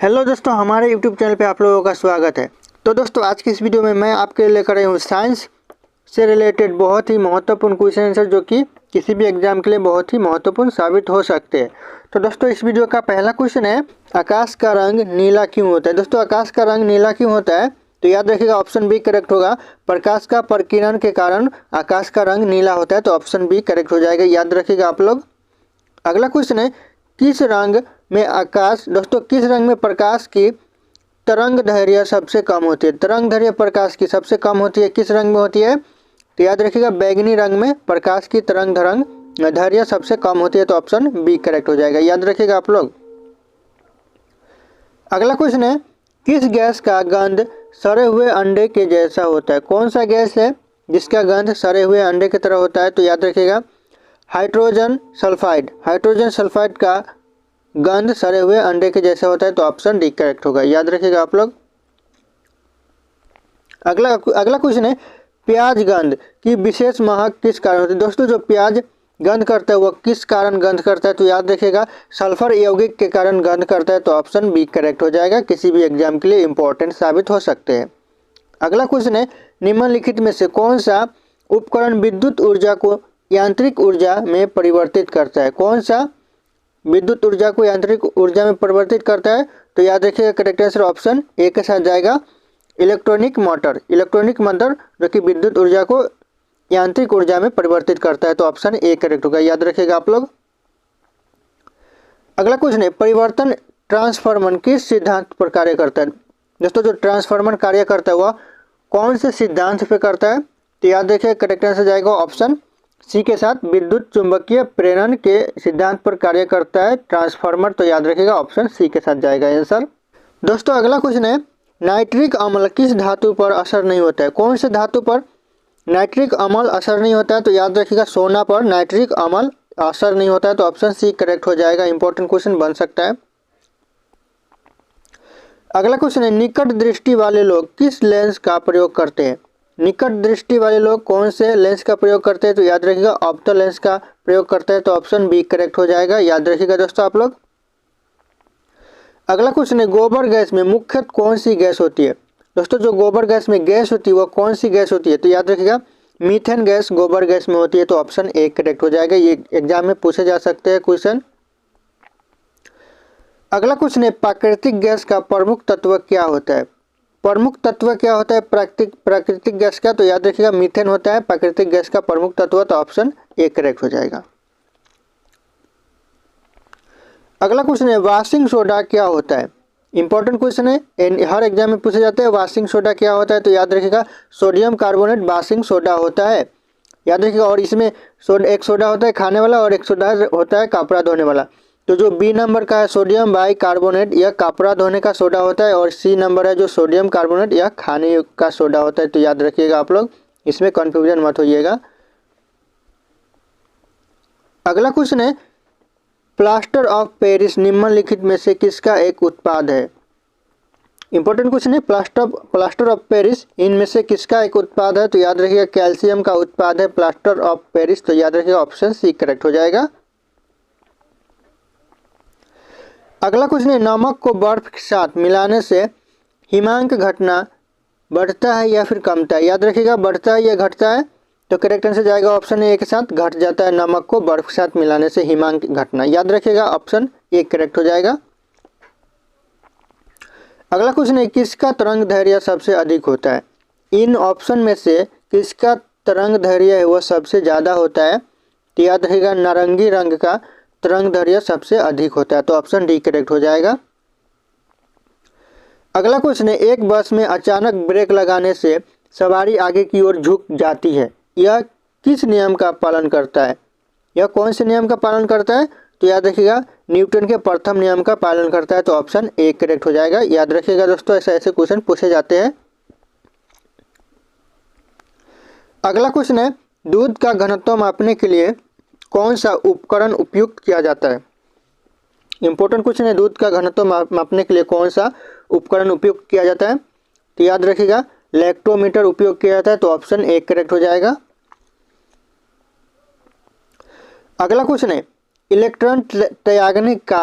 Hello दोस्तों, हमारे YouTube channel पे आप लोगों का स्वागत है। तो दोस्तों, आज की इस वीडियो में मैं आपके लिए लेकर आई हूँ साइंस से रिलेटेड बहुत ही महत्वपूर्ण क्वेश्चन आंसर जो कि किसी भी एग्जाम के लिए बहुत ही महत्वपूर्ण साबित हो सकते हैं। तो दोस्तों, इस वीडियो का पहला क्वेश्चन है, आकाश का रंग नीला क्यों होता है। दोस्तों, आकाश का रंग नीला क्यों होता है, तो याद रखिएगा ऑप्शन बी करेक्ट होगा। प्रकाश का प्रकीर्णन के कारण आकाश का रंग नीला होता है, तो ऑप्शन बी करेक्ट हो जाएगा, याद रखिएगा आप लोग। अगला क्वेश्चन है, किस रंग में आकाश दोस्तों किस रंग में प्रकाश की तरंग दैर्घ्य सबसे कम होती है। तरंग दैर्घ्य प्रकाश की सबसे कम होती है, किस रंग में होती है, तो याद रखिएगा बैगनी रंग में प्रकाश की तरंग दैर्घ्य सबसे कम होती है, तो ऑप्शन बी करेक्ट हो जाएगा, याद रखिएगा आप लोग। अगला क्वेश्चन है, किस गैस का गंध सड़े हुए अंडे के जैसा होता है। कौन सा गैस है जिसका गंध सड़े हुए अंडे की तरह होता है, तो याद रखिएगा हाइड्रोजन सल्फाइड। हाइड्रोजन सल्फाइड का गंध सड़े हुए अंडे के जैसा होता है, तो ऑप्शन डी करेक्ट होगा, याद रखिएगा आप लोग। अगला क्वेश्चन है, प्याज गंध की विशेष महक किस कारण होती है। दोस्तों, जो प्याज गंध करता है वह किस कारण गंध करता है, तो याद रखिएगा सल्फर यौगिक के कारण गंध करता है, तो ऑप्शन बी करेक्ट हो जाएगा। किसी भी एग्जाम के लिए इंपॉर्टेंट साबित हो सकते हैं। अगला क्वेश्चन है, निम्नलिखित में से कौन सा उपकरण विद्युत ऊर्जा को यांत्रिक ऊर्जा में परिवर्तित करता है। कौन सा विद्युत ऊर्जा को यांत्रिक ऊर्जा में परिवर्तित करता है, तो याद रखिएगा करेक्ट आंसर ऑप्शन ए के साथ जाएगा इलेक्ट्रॉनिक मोटर। इलेक्ट्रॉनिक मोटर जो कि विद्युत ऊर्जा को यांत्रिक ऊर्जा में परिवर्तित करता है, तो ऑप्शन ए करेक्ट होगा, याद रखिएगा आप लोग। अगला क्वेश्चन है, परिवर्तन ट्रांसफार्मर किस सिद्धांत पर कार्य करता है। दोस्तों, जो ट्रांसफार्मर कार्य करता है वह कौन से सिद्धांत पे करता है, तो याद रखिएगा करेक्ट आंसर जाएगा ऑप्शन सी के साथ विद्युत चुंबकीय प्रेरण के सिद्धांत पर कार्य करता है ट्रांसफार्मर, तो याद रखिएगा ऑप्शन सी के साथ जाएगा आंसर। दोस्तों, अगला क्वेश्चन है, नाइट्रिक अम्ल किस धातु पर असर नहीं होता है। कौन से धातु पर नाइट्रिक अम्ल असर नहीं होता है, तो याद रखिएगा सोना पर नाइट्रिक अम्ल असर नहीं होता है, तो ऑप्शन सी करेक्ट हो जाएगा। इंपॉर्टेंट क्वेश्चन बन सकता है। अगला क्वेश्चन है, निकट दृष्टि वाले लोग किस लेंस का प्रयोग करते हैं। निकट दृष्टि वाले लोग कौन से लेंस का प्रयोग करते हैं, तो याद रखिएगा ऑप्टो लेंस का प्रयोग करते हैं, तो ऑप्शन बी करेक्ट हो जाएगा, याद रखिएगा दोस्तों आप लोग। अगला क्वेश्चन है, गोबर गैस में मुख्यतः कौन सी गैस होती है। दोस्तों, जो गोबर गैस में गैस होती है वह कौन सी गैस होती है, तो याद रखिएगा मीथेन गैस गोबर गैस में होती है, तो ऑप्शन ए करेक्ट हो जाएगा। ये एग्जाम में पूछे जा सकते हैं क्वेश्चन। अगला क्वेश्चन है, प्राकृतिक गैस का प्रमुख तत्व क्या होता है। प्रमुख तत्व क्या होता है प्राकृतिक गैस का, तो याद रखिएगा मीथेन होता है प्राकृतिक गैस का प्रमुख तत्व, तो ऑप्शन ए करेक्ट हो जाएगा। अगला क्वेश्चन है, वाशिंग सोडा क्या होता है। इंपॉर्टेंट क्वेश्चन है, हर एग्जाम में पूछे जाते हैं वाशिंग सोडा क्या होता है, तो याद रखिएगा सोडियम कार्बोनेट वाशिंग सोडा होता है, याद रखिएगा। और इसमें एक सोडा होता है खाने वाला और एक सोडा होता है कपड़ा धोने वाला। तो जो बी नंबर का है सोडियम बाई कार्बोनेट, यह कपड़ा धोने का सोडा होता है, और सी नंबर है जो सोडियम कार्बोनेट, यह खाने का सोडा होता है, तो याद रखिएगा आप लोग, इसमें कंफ्यूजन मत होइएगा। अगला क्वेश्चन है, प्लास्टर ऑफ पेरिस निम्नलिखित में से किसका एक उत्पाद है। इंपॉर्टेंट क्वेश्चन है, प्लास्टर ऑफ पेरिस इनमें से किसका एक उत्पाद है, तो याद रखिएगा कैल्शियम का उत्पाद है प्लास्टर ऑफ पेरिस, तो याद रखिएगा ऑप्शन सी करेक्ट हो जाएगा। अगला क्वेश्चन है, नमक को बर्फ के साथ मिलाने से हिमांक घटना बढ़ता है या फिर कमता है। याद रखिएगा बढ़ता है या घटता है, तो करेक्ट आंसर जाएगा ऑप्शन ए के साथ घट जाता है। नमक को बर्फ के साथ मिलाने से हिमांक घटना, याद रखिएगा ऑप्शन ए करेक्ट हो जाएगा। अगला क्वेश्चन है, किसका तरंग दैर्घ्य सबसे अधिक होता है। इन ऑप्शन में से किसका तरंग दैर्घ्य है वह सबसे ज़्यादा होता है, तो याद रखिएगा नारंगी रंग का तरंग दैर्घ्य सबसे अधिक होता है, तो ऑप्शन डी करेक्ट हो जाएगा। अगला क्वेश्चन है, एक बस में अचानक ब्रेक लगाने से सवारी आगे की ओर झुक जाती है, यह किस नियम का पालन करता है। यह कौन से नियम का पालन करता है, तो याद रखिएगा न्यूटन के प्रथम नियम का पालन करता है, तो ऑप्शन ए करेक्ट हो जाएगा, याद रखिएगा दोस्तों, ऐसे क्वेश्चन पूछे जाते हैं। अगला क्वेश्चन है, दूध का घनत्व मापने के लिए कौन सा उपकरण उपयुक्त किया जाता है। इंपॉर्टेंट क्वेश्चन है, दूध का घनत्व मापने के लिए कौन सा उपकरण उपयुक्त किया जाता है, तो याद रखिएगा लैक्टोमीटर उपयोग किया जाता है, तो ऑप्शन ए करेक्ट हो जाएगा। अगला क्वेश्चन है, इलेक्ट्रॉन त्यागने का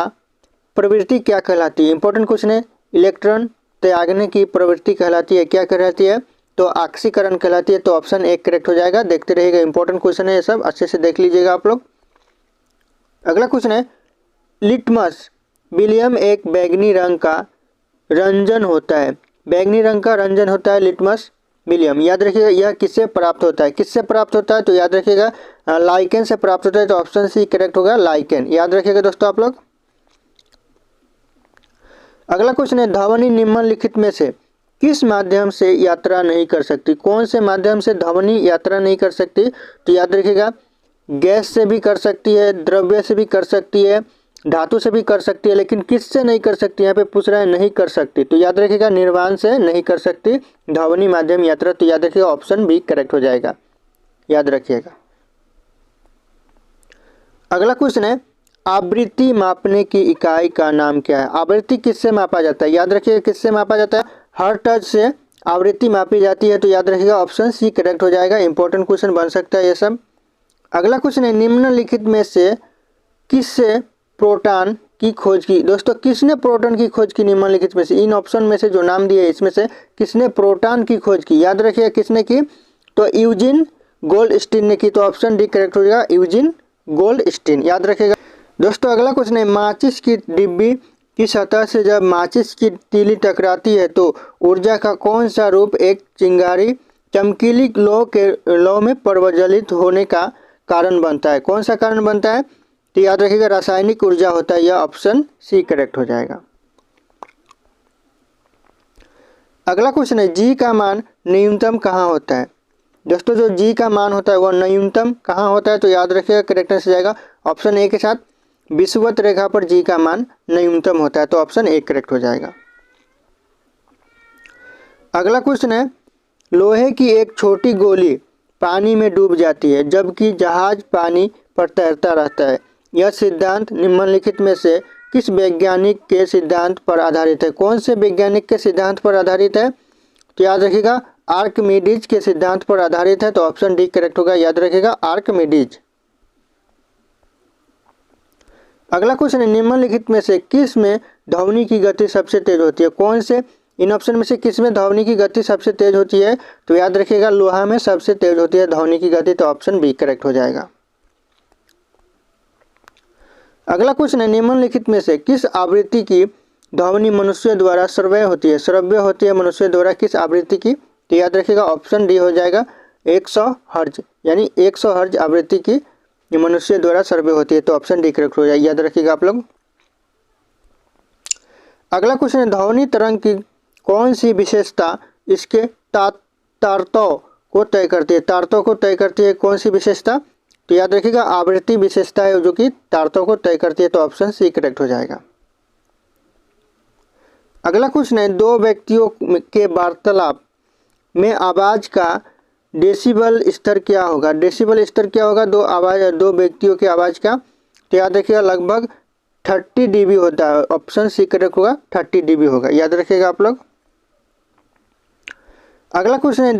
प्रवृत्ति क्या कहलाती है? इंपॉर्टेंट क्वेश्चन है। इलेक्ट्रॉन त्यागने की प्रवृत्ति कहलाती है, क्या कहलाती है? तो ऑक्सीकरण कहलाती है। तो ऑप्शन एक करेक्ट हो जाएगा। देखते रहिएगा, इंपॉर्टेंट क्वेश्चन है ये सब, अच्छे से देख लीजिएगा आप लोग। अगला क्वेश्चन है, लिटमस विलियम एक बैंगनी रंग का रंजन होता है। बैंगनी रंग का रंजन होता है लिटमस विलियम। याद रखिएगा, यह किससे प्राप्त होता है? किससे प्राप्त होता है? तो याद रखिएगा लाइकेन से प्राप्त होता है। तो ऑप्शन सी करेक्ट होगा, लाइकेन। याद रखिएगा दोस्तों आप लोग। अगला क्वेश्चन है, ध्वनि निम्नलिखित में से किस माध्यम से यात्रा नहीं कर सकती? कौन से माध्यम से ध्वनि यात्रा नहीं कर सकती? तो याद रखिएगा, गैस से भी कर सकती है, द्रव्य से भी कर सकती है, धातु से भी कर सकती है, लेकिन किससे नहीं कर सकती? यहाँ पे पूछ रहा है नहीं कर सकती। तो याद रखिएगा, निर्वाण से नहीं कर सकती ध्वनि माध्यम यात्रा। तो याद रखिएगा, ऑप्शन बी करेक्ट हो जाएगा। याद रखिएगा। अगला क्वेश्चन है, आवृत्ति मापने की इकाई का नाम क्या है? आवृत्ति किससे मापा जाता है? याद रखिएगा, किससे मापा जाता है? हर्ट्ज से आवृत्ति मापी जाती है। तो याद रखिएगा, ऑप्शन सी करेक्ट हो जाएगा। इंपॉर्टेंट क्वेश्चन बन सकता है ये सब। अगला क्वेश्चन है, निम्नलिखित में से किससे प्रोटॉन की खोज की? दोस्तों, किसने प्रोटॉन की खोज की? निम्नलिखित में से, इन ऑप्शन में से जो नाम दिए इसमें से किसने प्रोटॉन की खोज की? याद रखिएगा, किसने की? तो यूजिन गोल्डस्टीन ने की। तो ऑप्शन डी करेक्ट हो जाएगा, यूजिन गोल्डस्टीन। याद रखिएगा दोस्तों। अगला क्वेश्चन है, माचिस की डिब्बी की सतह से जब माचिस की तीली टकराती है तो ऊर्जा का कौन सा रूप एक चिंगारी चमकीली लौ में प्रज्वलित होने का कारण बनता है? कौन सा कारण बनता है? तो याद रखिएगा, रासायनिक ऊर्जा होता है। यह ऑप्शन सी करेक्ट हो जाएगा। अगला क्वेश्चन है, जी का मान न्यूनतम कहाँ होता है? दोस्तों, जो जी का मान होता है वह न्यूनतम कहाँ होता है? तो याद रखिएगा, करेक्ट आंसर जाएगा ऑप्शन ए के साथ, विषुवत रेखा पर जी का मान न्यूनतम होता है। तो ऑप्शन ए करेक्ट हो जाएगा। अगला क्वेश्चन है, लोहे की एक छोटी गोली पानी में डूब जाती है जबकि जहाज पानी पर तैरता रहता है। यह सिद्धांत निम्नलिखित में से किस वैज्ञानिक के सिद्धांत पर आधारित है? कौन से वैज्ञानिक के सिद्धांत पर आधारित है? तो याद रखिएगा, आर्किमिडीज के सिद्धांत पर आधारित है। तो ऑप्शन डी करेक्ट होगा। याद रखिएगा, आर्किमिडीज। अगला क्वेश्चन है, निम्नलिखित में से किस में ध्वनि की गति सबसे तेज होती है? कौन से इन ऑप्शन में से किस में ध्वनि की गति सबसे तेज होती है? तो याद रखिएगा, लोहा में सबसे तेज होती है ध्वनि की गति। तो ऑप्शन बी करेक्ट हो जाएगा। अगला क्वेश्चन है, निम्नलिखित में से किस आवृत्ति की ध्वनि मनुष्य द्वारा श्रव्य होती है? श्रव्य होती है मनुष्य द्वारा किस आवृत्ति की? तो याद रखिएगा, ऑप्शन डी हो जाएगा 100 हर्ज, यानी 100 हर्ज आवृत्ति की मनुष्य द्वारा श्रव्य होती है। तो ऑप्शन डी करेक्ट हो जाएगा। याद रखिएगा आप लोग। अगला क्वेश्चन है, ध्वनि तरंग की कौन सी विशेषता इसके तारतों को तय करती है? तारतों को तय करती है कौन सी विशेषता? तो याद रखिएगा, आवृत्ति विशेषता है जो कि तारतों को तय करती है। तो ऑप्शन सी करेक्ट हो जाएगा। अगला क्वेश्चन है, दो व्यक्तियों के वार्तालाप में आवाज का डेसिबल स्तर क्या होगा? डेसिबल स्तर क्या होगा दो व्यक्तियों की आवाज़ का? तो याद रखिएगा, लगभग 30 dB होता है। ऑप्शन सी करेक्ट होगा, 30 dB होगा। याद रखिएगा आप लोग। अगला क्वेश्चन है,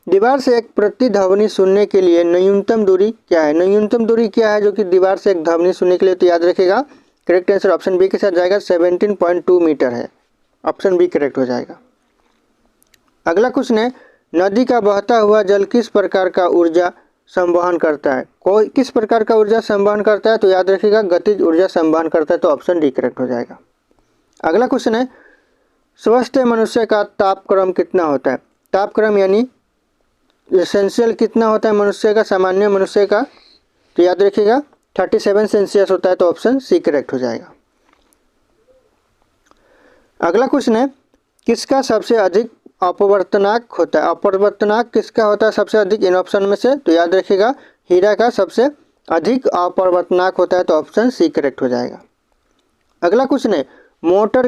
दीवार से एक प्रतिध्वनि सुनने के लिए न्यूनतम दूरी क्या है? न्यूनतम दूरी क्या है जो कि दीवार से एक ध्वनि सुनने के लिए? तो याद रखिएगा, करेक्ट आंसर ऑप्शन बी के साथ जाएगा, 17.2 मीटर है। ऑप्शन बी करेक्ट हो जाएगा। अगला क्वेश्चन है, नदी का बहता हुआ जल किस प्रकार का ऊर्जा संवहन करता है? किस प्रकार का ऊर्जा संवहन करता है? तो याद रखिएगा, गतिज ऊर्जा संवहन करता है। तो ऑप्शन डी करेक्ट हो जाएगा। अगला क्वेश्चन है, स्वस्थ मनुष्य का तापक्रम कितना होता है? तापक्रम यानी सेंसियल कितना होता है मनुष्य का, सामान्य मनुष्य का? तो याद रखिएगा, 37 सेल्सियस होता है। तो ऑप्शन सी करेक्ट हो जाएगा। अगला क्वेश्चन है, किसका सबसे अधिक अपवर्तनांक होता है? अपवर्तनांक किसका होता है सबसे अधिक इन ऑप्शन में से? तो याद रखिएगा, हीरा का सबसे अधिक अपवर्तनांक होता है। तो ऑप्शन सी करेक्ट हो जाएगा। अगला क्वेश्चन है, मोटर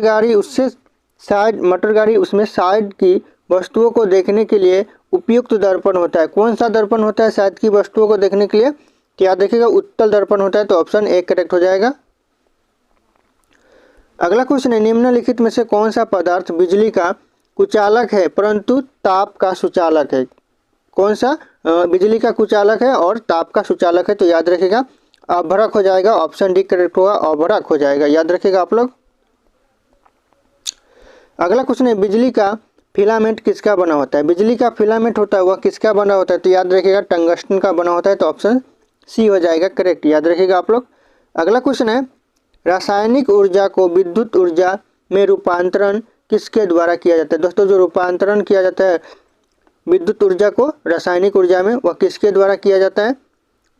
गाड़ी उसमें साइड की वस्तुओं को देखने के लिए उपयुक्त दर्पण होता है। कौन सा दर्पण होता है साइड की वस्तुओं को देखने के लिए? तो याद रखिएगा, उत्तल दर्पण होता है। तो ऑप्शन ए करेक्ट हो जाएगा। अगला क्वेश्चन है, निम्नलिखित में से कौन सा पदार्थ बिजली का कुचालक है परंतु ताप का सुचालक है? कौन सा बिजली का कुचालक है और ताप का सुचालक है? तो याद रखिएगा, अभ्रक हो जाएगा, ऑप्शन डी करेक्ट होगा, अभ्रक हो जाएगा, याद रखिएगा आप लोग। अगला क्वेश्चन है बिजली का फिलामेंट किसका बना होता है? बिजली का फिलामेंट होता है वह किसका बना होता है? तो याद रखिएगा टंगस्टन का बना होता है, तो ऑप्शन सी हो जाएगा करेक्ट, याद रखिएगा आप लोग। अगला क्वेश्चन है रासायनिक ऊर्जा को विद्युत ऊर्जा में रूपांतरण किसके द्वारा किया जाता है? दोस्तों जो रूपांतरण किया जाता है विद्युत ऊर्जा को रासायनिक ऊर्जा में, वह किसके द्वारा किया जाता है?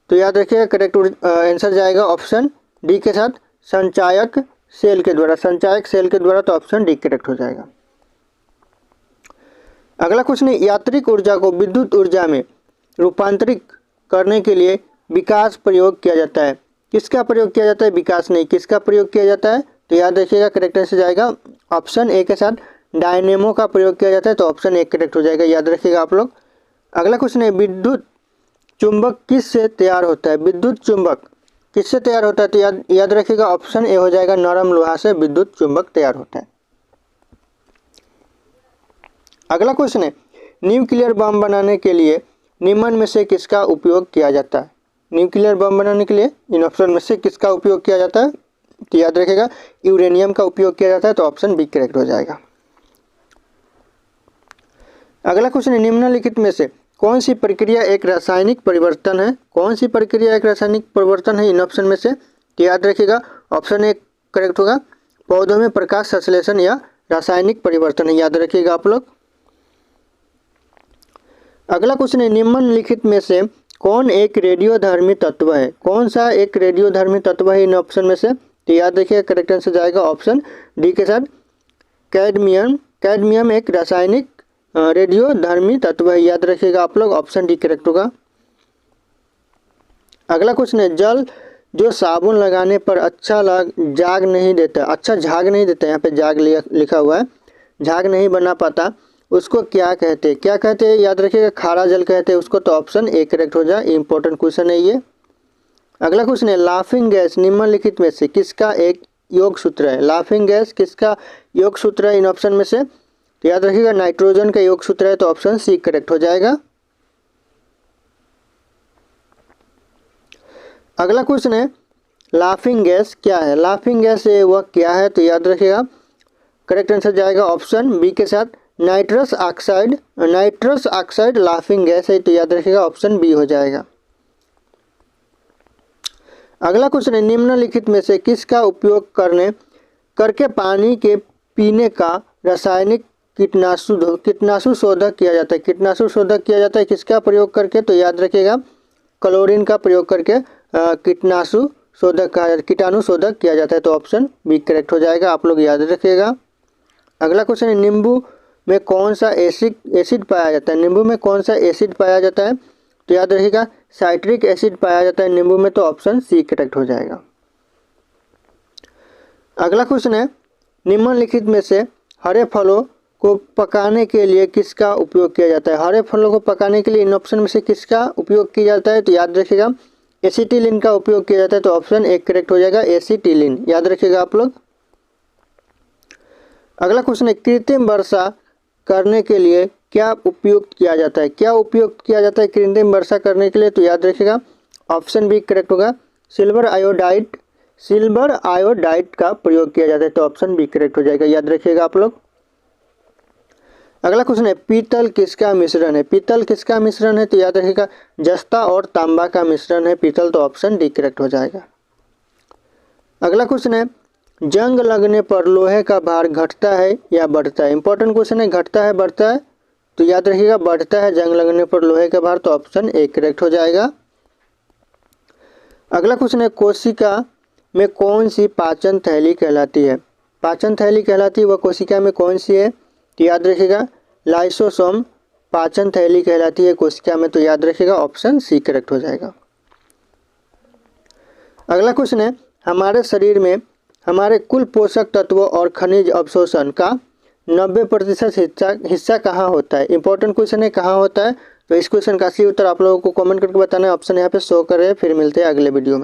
तो याद रखिएगा करेक्ट आंसर जाएगा ऑप्शन डी के साथ, संचायक सेल के द्वारा, संचायक सेल के द्वारा, तो ऑप्शन डी करेक्ट हो जाएगा। अगला क्वेश्चन है यांत्रिक ऊर्जा को विद्युत ऊर्जा में रूपांतरित करने के लिए विकास प्रयोग किया जाता है, किसका प्रयोग किया जाता है? विकास नहीं, किसका प्रयोग किया जाता है? तो याद रखिएगा करेक्ट आंसर जाएगा ऑप्शन ए के साथ, डायनेमो का प्रयोग किया जाता है, तो ऑप्शन ए करेक्ट हो जाएगा, याद रखिएगा आप लोग। अगला क्वेश्चन है विद्युत चुंबक किससे तैयार होता है? विद्युत चुंबक किससे तैयार होता है? तो याद रखिएगा ऑप्शन ए हो जाएगा, नरम लोहा से विद्युत चुंबक तैयार होता है। अगला क्वेश्चन है न्यूक्लियर बम बनाने के लिए निम्न में से किसका उपयोग किया जाता है? न्यूक्लियर बम बनाने के लिए इन ऑप्शन में से किसका उपयोग किया जाता है? तो याद रखिएगा यूरेनियम का उपयोग किया जाता है, तो ऑप्शन बी करेक्ट हो जाएगा। अगला क्वेश्चन है निम्नलिखित में से कौन सी प्रक्रिया एक रासायनिक परिवर्तन है? कौन सी प्रक्रिया एक रासायनिक परिवर्तन है इन ऑप्शन में से? तो याद रखिएगा ऑप्शन ए करेक्ट होगा, पौधों में प्रकाश संश्लेषण या रासायनिक परिवर्तन है, याद रखिएगा आप लोग। अगला क्वेश्चन है निम्नलिखित में से कौन एक रेडियोधर्मी तत्व है? कौन सा एक रेडियोधर्मी तत्व है इन ऑप्शन में से? तो याद रखिएगा करेक्ट आंसर जाएगा ऑप्शन डी के साथ, कैडमियम। कैडमियम एक रासायनिक रेडियोधर्मी तत्व है, याद रखिएगा आप लोग, ऑप्शन डी करेक्ट होगा। अगला क्वेश्चन है जल जो साबुन लगाने पर अच्छा झाग नहीं देता, अच्छा झाग नहीं देता, यहाँ पे झाग लिखा हुआ है, झाग नहीं बना पाता, उसको क्या कहते हैं? क्या कहते हैं? याद रखिएगा खारा जल कहते हैं उसको, तो ऑप्शन ए करेक्ट हो जाए, इंपॉर्टेंट क्वेश्चन है ये। अगला क्वेश्चन है लाफिंग गैस निम्नलिखित में से किसका एक योग सूत्र है? लाफिंग गैस किसका योग सूत्र है इन ऑप्शन में से? तो याद रखिएगा नाइट्रोजन का योग सूत्र है, तो ऑप्शन सी करेक्ट हो जाएगा। अगला क्वेश्चन है लाफिंग गैस क्या है? लाफिंग गैस वह क्या है? तो याद रखिएगा करेक्ट आंसर जाएगा ऑप्शन बी के साथ, nitrous oxide. Nitrous oxide laughing gas है, तो याद रखिएगा ऑप्शन बी हो जाएगा। अगला क्वेश्चन है निम्नलिखित में से किसका उपयोग करके पानी के पीने का रासायनिक कीटनाशु शोधक किया जाता है? कीटनाशु शोधक किया जाता है किसका प्रयोग करके? तो याद रखिएगा क्लोरीन का प्रयोग करके कीटनाशु शोधक किया जाता है, तो ऑप्शन बी करेक्ट हो जाएगा, आप लोग याद रखिएगा। अगला क्वेश्चन है नींबू में कौन सा एसिड पाया जाता है? नींबू में कौन सा एसिड पाया जाता है? तो याद रखिएगा साइट्रिक एसिड पाया जाता है नींबू में, तो ऑप्शन सी करेक्ट हो जाएगा। अगला क्वेश्चन है निम्नलिखित में से हरे फलों को पकाने के लिए किसका उपयोग किया जाता है? हरे फलों को पकाने के लिए इन ऑप्शन में से किसका उपयोग किया जाता है? तो याद रखिएगा एसिटिलीन का उपयोग किया जाता है, तो ऑप्शन एक करेक्ट हो जाएगा, एसिटिलीन, याद रखिएगा आप लोग। अगला क्वेश्चन है कृत्रिम वर्षा करने के लिए क्या उपयुक्त किया जाता है? क्या उपयुक्त किया जाता है कृत्रिम वर्षा करने के लिए? तो याद रखिएगा ऑप्शन बी करेक्ट होगा, सिल्वर आयोडाइड का प्रयोग किया जाता है, तो ऑप्शन बी करेक्ट हो जाएगा, याद रखिएगा आप लोग। अगला क्वेश्चन है पीतल किसका मिश्रण है? पीतल किसका मिश्रण है? तो याद रखिएगा जस्ता और तांबा का मिश्रण है पीतल, तो ऑप्शन डी करेक्ट हो जाएगा। अगला क्वेश्चन है जंग लगने पर लोहे का भार घटता है या बढ़ता है? इंपॉर्टेंट क्वेश्चन है, घटता है बढ़ता है? तो याद रखिएगा बढ़ता है जंग लगने पर लोहे का भार, तो ऑप्शन ए करेक्ट हो जाएगा। अगला क्वेश्चन है कोशिका में कौन सी पाचन थैली कहलाती है? पाचन थैली कहलाती है वह कोशिका में कौन सी है? तो याद रखिएगा लाइसोसोम पाचन थैली कहलाती है कोशिका में, तो याद रखिएगा ऑप्शन सी करेक्ट हो जाएगा। अगला क्वेश्चन है हमारे शरीर में हमारे कुल पोषक तत्वों और खनिज अवशोषण का 90% हिस्सा कहाँ होता है? इंपॉर्टेंट क्वेश्चन है, कहाँ होता है? तो इस क्वेश्चन का सही उत्तर आप लोगों को कमेंट करके बताना है, ऑप्शन यहाँ पे शो कर रहे हैं। फिर मिलते हैं अगले वीडियो में।